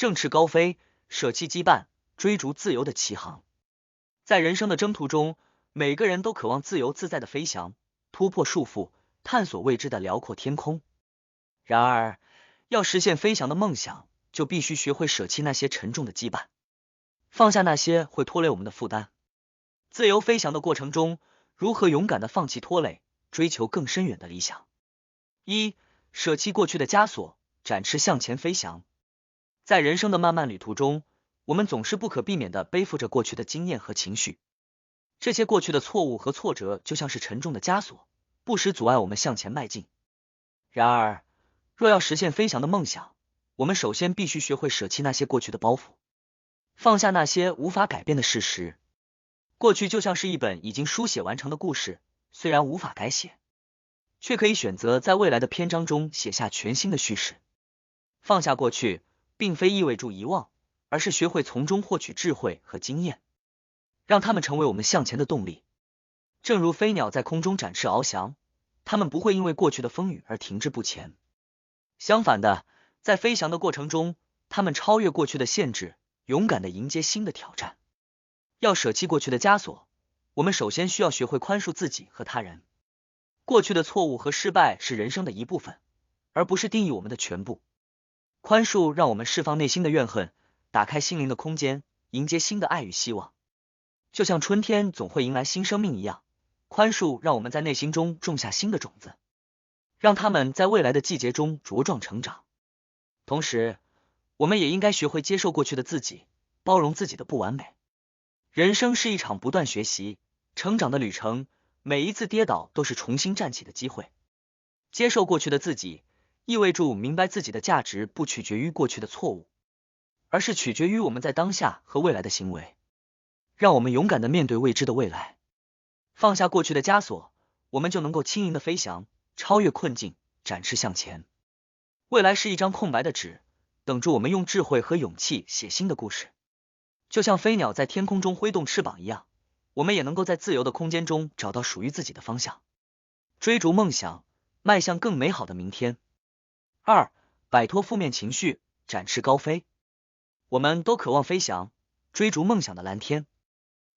振翅高飞，舍弃羁绊，追逐自由的奇航。在人生的征途中，每个人都渴望自由自在的飞翔，突破束缚，探索未知的辽阔天空。然而，要实现飞翔的梦想，就必须学会舍弃那些沉重的羁绊，放下那些会拖累我们的负担。自由飞翔的过程中，如何勇敢地放弃拖累，追求更深远的理想？一、舍弃过去的枷锁，展翅向前飞翔。在人生的漫漫旅途中，我们总是不可避免地背负着过去的经验和情绪。这些过去的错误和挫折就像是沉重的枷锁，不时阻碍我们向前迈进。然而，若要实现飞翔的梦想，我们首先必须学会舍弃那些过去的包袱，放下那些无法改变的事实。过去就像是一本已经书写完成的故事，虽然无法改写，却可以选择在未来的篇章中写下全新的叙事。放下过去，并非意味着遗忘，而是学会从中获取智慧和经验，让它们成为我们向前的动力。正如飞鸟在空中展翅翱翔，它们不会因为过去的风雨而停滞不前。相反的，在飞翔的过程中，它们超越过去的限制，勇敢地迎接新的挑战。要舍弃过去的枷锁，我们首先需要学会宽恕自己和他人。过去的错误和失败是人生的一部分，而不是定义我们的全部。宽恕让我们释放内心的怨恨，打开心灵的空间，迎接新的爱与希望。就像春天总会迎来新生命一样，宽恕让我们在内心中种下新的种子，让它们在未来的季节中茁壮成长。同时，我们也应该学会接受过去的自己，包容自己的不完美。人生是一场不断学习、成长的旅程，每一次跌倒都是重新站起的机会。接受过去的自己，意味着明白自己的价值不取决于过去的错误，而是取决于我们在当下和未来的行为。让我们勇敢地面对未知的未来，放下过去的枷锁，我们就能够轻盈地飞翔，超越困境，展翅向前。未来是一张空白的纸，等着我们用智慧和勇气写新的故事。就像飞鸟在天空中挥动翅膀一样，我们也能够在自由的空间中找到属于自己的方向，追逐梦想，迈向更美好的明天。二、摆脱负面情绪，展翅高飞。我们都渴望飞翔，追逐梦想的蓝天。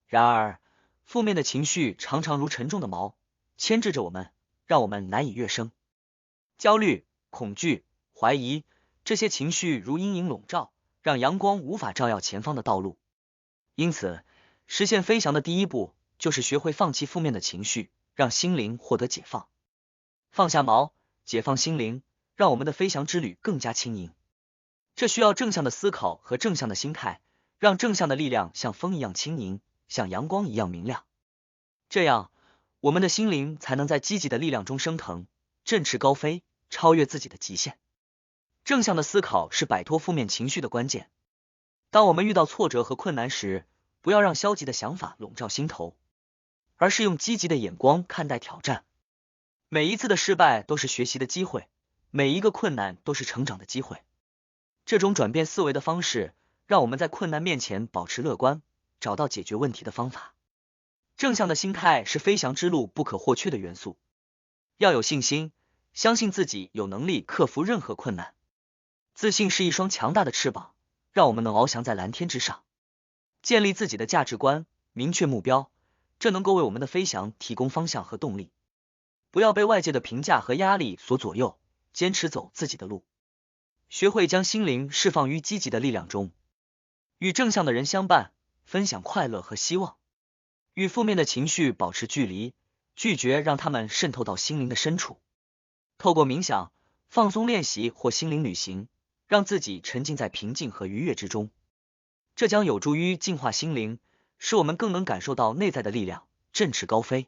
然而，负面的情绪常常如沉重的锚，牵制着我们，让我们难以跃升。焦虑、恐惧、怀疑，这些情绪如阴影笼罩，让阳光无法照耀前方的道路。因此，实现飞翔的第一步，就是学会放弃负面的情绪，让心灵获得解放。放下锚，解放心灵，让我们的飞翔之旅更加轻盈。这需要正向的思考和正向的心态，让正向的力量像风一样轻盈，像阳光一样明亮。这样，我们的心灵才能在积极的力量中升腾，振翅高飞，超越自己的极限。正向的思考是摆脱负面情绪的关键。当我们遇到挫折和困难时，不要让消极的想法笼罩心头，而是用积极的眼光看待挑战。每一次的失败都是学习的机会，每一个困难都是成长的机会。这种转变思维的方式，让我们在困难面前保持乐观，找到解决问题的方法。正向的心态是飞翔之路不可或缺的元素。要有信心，相信自己有能力克服任何困难。自信是一双强大的翅膀，让我们能翱翔在蓝天之上。建立自己的价值观，明确目标，这能够为我们的飞翔提供方向和动力。不要被外界的评价和压力所左右，坚持走自己的路。学会将心灵释放于积极的力量中，与正向的人相伴，分享快乐和希望。与负面的情绪保持距离，拒绝让他们渗透到心灵的深处。透过冥想、放松练习或心灵旅行，让自己沉浸在平静和愉悦之中。这将有助于净化心灵，使我们更能感受到内在的力量，振翅高飞。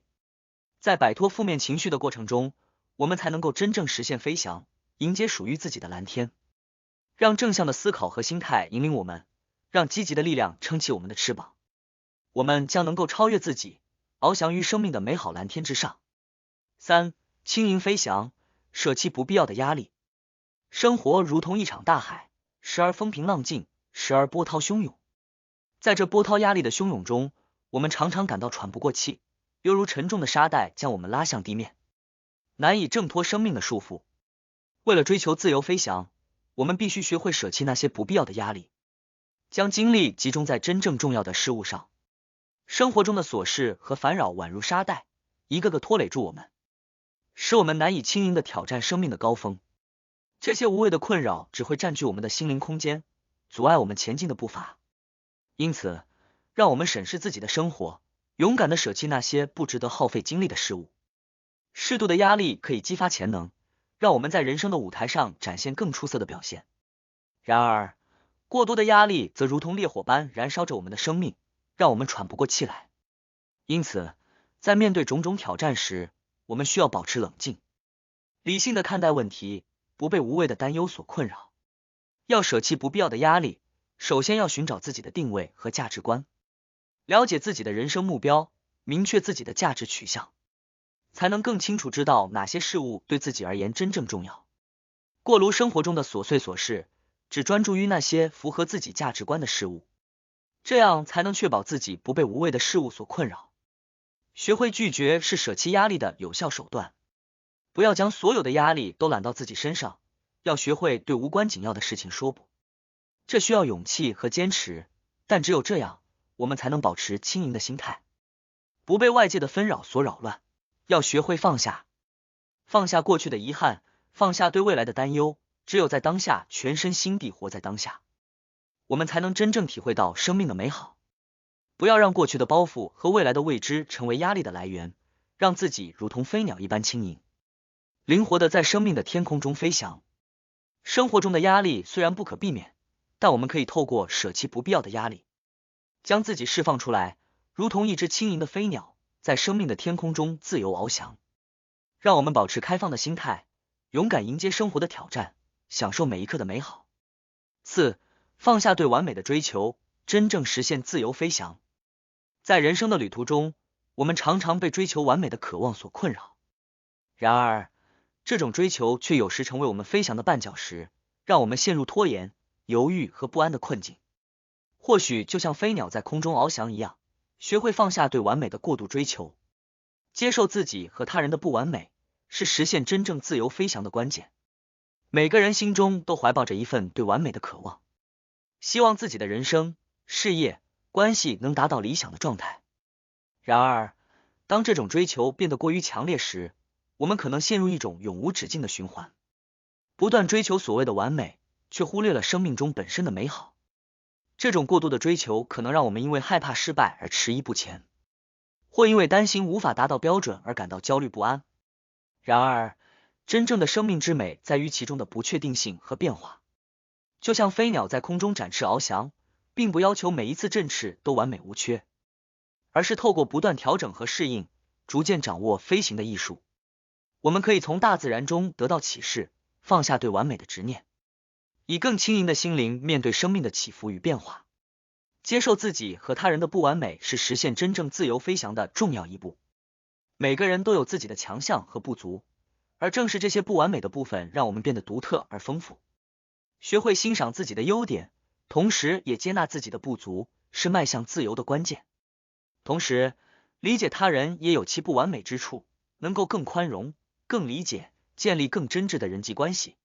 在摆脱负面情绪的过程中，我们才能够真正实现飞翔，迎接属于自己的蓝天。让正向的思考和心态引领我们，让积极的力量撑起我们的翅膀。我们将能够超越自己，翱翔于生命的美好蓝天之上。三、轻盈飞翔，舍弃不必要的压力。生活如同一场大海，时而风平浪静，时而波涛汹涌。在这波涛压力的汹涌中，我们常常感到喘不过气，犹如沉重的沙袋将我们拉向地面，难以挣脱生命的束缚。为了追求自由飞翔，我们必须学会舍弃那些不必要的压力，将精力集中在真正重要的事物上。生活中的琐事和烦扰宛如沙袋，一个个拖累住我们，使我们难以轻盈地挑战生命的高峰。这些无谓的困扰只会占据我们的心灵空间，阻碍我们前进的步伐。因此，让我们审视自己的生活，勇敢地舍弃那些不值得耗费精力的事物。适度的压力可以激发潜能，让我们在人生的舞台上展现更出色的表现。然而，过多的压力则如同烈火般燃烧着我们的生命，让我们喘不过气来。因此，在面对种种挑战时，我们需要保持冷静，理性地看待问题，不被无谓的担忧所困扰。要舍弃不必要的压力，首先要寻找自己的定位和价值观，了解自己的人生目标，明确自己的价值取向，才能更清楚知道哪些事物对自己而言真正重要。过炉生活中的琐碎琐事，只专注于那些符合自己价值观的事物，这样才能确保自己不被无谓的事物所困扰。学会拒绝是舍弃压力的有效手段，不要将所有的压力都揽到自己身上，要学会对无关紧要的事情说不。这需要勇气和坚持，但只有这样，我们才能保持轻盈的心态，不被外界的纷扰所扰乱。要学会放下，放下过去的遗憾，放下对未来的担忧，只有在当下全身心地活在当下，我们才能真正体会到生命的美好。不要让过去的包袱和未来的未知成为压力的来源，让自己如同飞鸟一般轻盈，灵活地在生命的天空中飞翔。生活中的压力虽然不可避免，但我们可以透过舍弃不必要的压力，将自己释放出来，如同一只轻盈的飞鸟，在生命的天空中自由翱翔。让我们保持开放的心态，勇敢迎接生活的挑战，享受每一刻的美好。4. 放下对完美的追求，真正实现自由飞翔。在人生的旅途中，我们常常被追求完美的渴望所困扰。然而，这种追求却有时成为我们飞翔的绊脚石，让我们陷入拖延、犹豫和不安的困境。或许就像飞鸟在空中翱翔一样，学会放下对完美的过度追求，接受自己和他人的不完美，是实现真正自由飞翔的关键。每个人心中都怀抱着一份对完美的渴望，希望自己的人生、事业、关系能达到理想的状态。然而，当这种追求变得过于强烈时，我们可能陷入一种永无止境的循环，不断追求所谓的完美，却忽略了生命中本身的美好。这种过度的追求可能让我们因为害怕失败而迟疑不前，或因为担心无法达到标准而感到焦虑不安。然而，真正的生命之美在于其中的不确定性和变化。就像飞鸟在空中展翅翱翔，并不要求每一次振翅都完美无缺，而是透过不断调整和适应，逐渐掌握飞行的艺术。我们可以从大自然中得到启示，放下对完美的执念，以更轻盈的心灵面对生命的起伏与变化。接受自己和他人的不完美是实现真正自由飞翔的重要一步。每个人都有自己的强项和不足，而正是这些不完美的部分让我们变得独特而丰富。学会欣赏自己的优点，同时也接纳自己的不足，是迈向自由的关键。同时，理解他人也有其不完美之处，能够更宽容、更理解，建立更真挚的人际关系。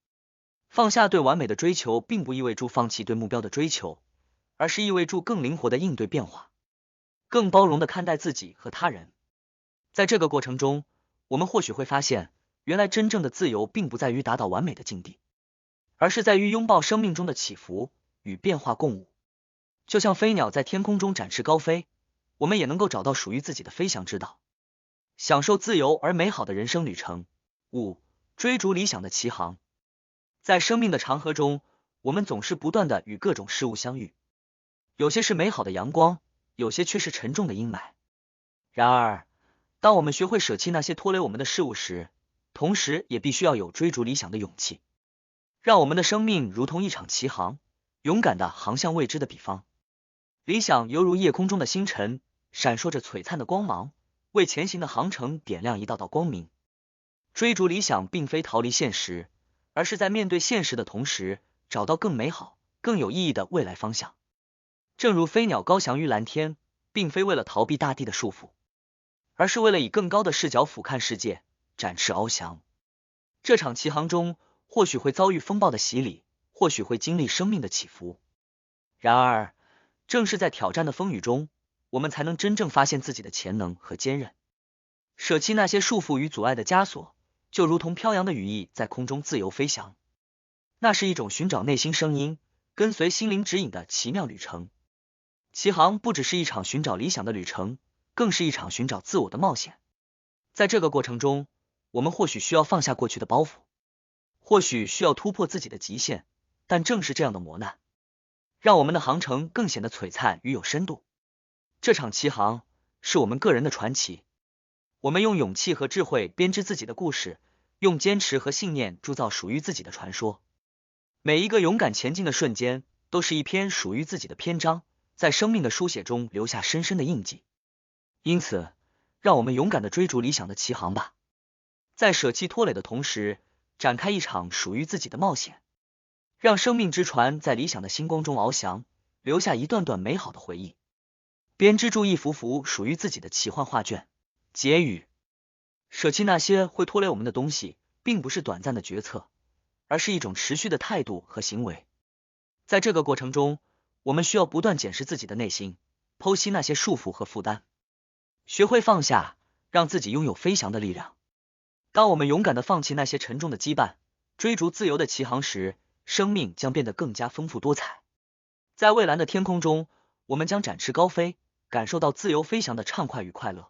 放下对完美的追求，并不意味着放弃对目标的追求，而是意味着更灵活的应对变化，更包容的看待自己和他人。在这个过程中，我们或许会发现，原来真正的自由并不在于达到完美的境地，而是在于拥抱生命中的起伏，与变化共舞。就像飞鸟在天空中展翅高飞，我们也能够找到属于自己的飞翔之道，享受自由而美好的人生旅程。5. 追逐理想的奇航。在生命的长河中，我们总是不断的与各种事物相遇，有些是美好的阳光，有些却是沉重的阴霾。然而，当我们学会舍弃那些拖累我们的事物时，同时也必须要有追逐理想的勇气，让我们的生命如同一场奇航，勇敢的航向未知的彼方。理想犹如夜空中的星辰，闪烁着璀璨的光芒，为前行的航程点亮一道道光明。追逐理想并非逃离现实，而是在面对现实的同时，找到更美好、更有意义的未来方向。正如飞鸟高翔于蓝天，并非为了逃避大地的束缚，而是为了以更高的视角俯瞰世界，展翅翱翔。这场奇航中，或许会遭遇风暴的洗礼，或许会经历生命的起伏。然而，正是在挑战的风雨中，我们才能真正发现自己的潜能和坚韧。舍弃那些束缚与阻碍的枷锁，就如同飘扬的羽翼在空中自由飞翔。那是一种寻找内心声音，跟随心灵指引的奇妙旅程。骑行不只是一场寻找理想的旅程，更是一场寻找自我的冒险。在这个过程中，我们或许需要放下过去的包袱，或许需要突破自己的极限，但正是这样的磨难，让我们的航程更显得璀璨与有深度。这场骑行是我们个人的传奇，我们用勇气和智慧编织自己的故事，用坚持和信念铸造属于自己的传说。每一个勇敢前进的瞬间，都是一篇属于自己的篇章，在生命的书写中留下深深的印记。因此，让我们勇敢地追逐理想的骑行吧，在舍弃拖累的同时，展开一场属于自己的冒险，让生命之船在理想的星光中翱翔，留下一段段美好的回忆，编织出一幅幅属于自己的奇幻画卷。结语：舍弃那些会拖累我们的东西，并不是短暂的决策，而是一种持续的态度和行为。在这个过程中，我们需要不断检视自己的内心，剖析那些束缚和负担，学会放下，让自己拥有飞翔的力量。当我们勇敢地放弃那些沉重的羁绊，追逐自由的骑航时，生命将变得更加丰富多彩。在蔚蓝的天空中，我们将展翅高飞，感受到自由飞翔的畅快与快乐。